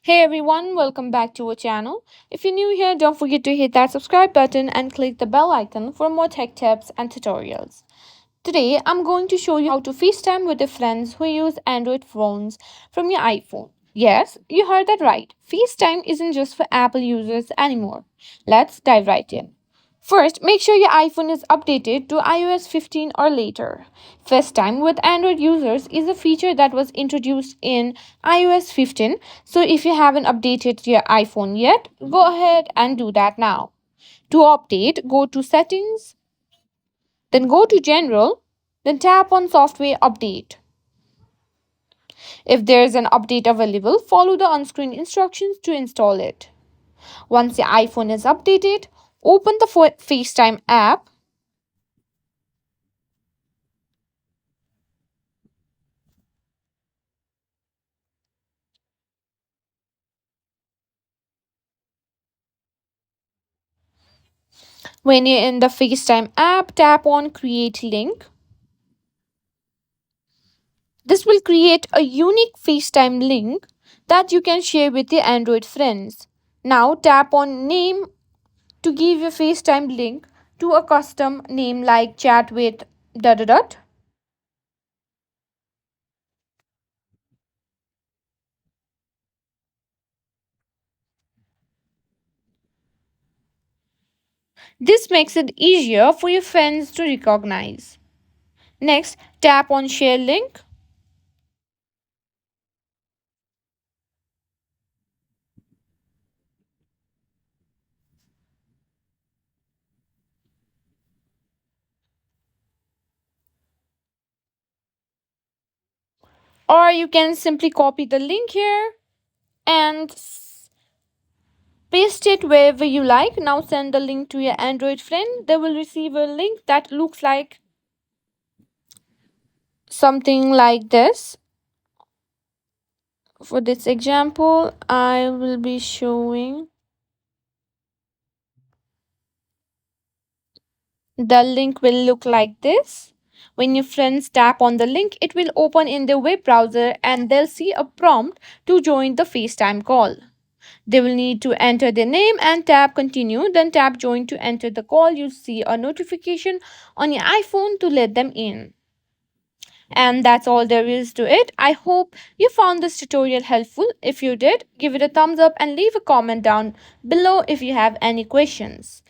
Hey everyone, welcome back to our channel. If you're new here, don't forget to hit that subscribe button and click the bell icon for more tech tips and tutorials. Today, I'm going to show you how to FaceTime with your friends who use Android phones from your iPhone. Yes, you heard that right. FaceTime isn't just for Apple users anymore. Let's dive right in. First, make sure your iPhone is updated to iOS 15 or later. FaceTime with Android users is a feature that was introduced in iOS 15, so if you haven't updated your iPhone yet, go ahead and do that now. To update, go to Settings, then go to General, then tap on Software Update. If there is an update available, follow the on-screen instructions to install it. Once your iPhone is updated, open the FaceTime app. When you're in the FaceTime app, tap on Create Link. This will create a unique FaceTime link that you can share with your Android friends. Now tap on Name to give your FaceTime link to a custom name like chat with dot dot dot. This makes it easier for your friends to recognize. Next, tap on Share Link. Or you can simply copy the link here and paste it wherever you like. Now send the link to your Android friend. They will receive a link that looks like something like this. For this example, I will be showing the link will look like this. When your friends tap on the link, it will open in the web browser and they'll see a prompt to join the FaceTime call. They will need to enter their name and tap continue, then tap join to enter the call. You'll see a notification on your iPhone to let them in. And that's all there is to it. I hope you found this tutorial helpful. If you did, give it a thumbs up and leave a comment down below if you have any questions.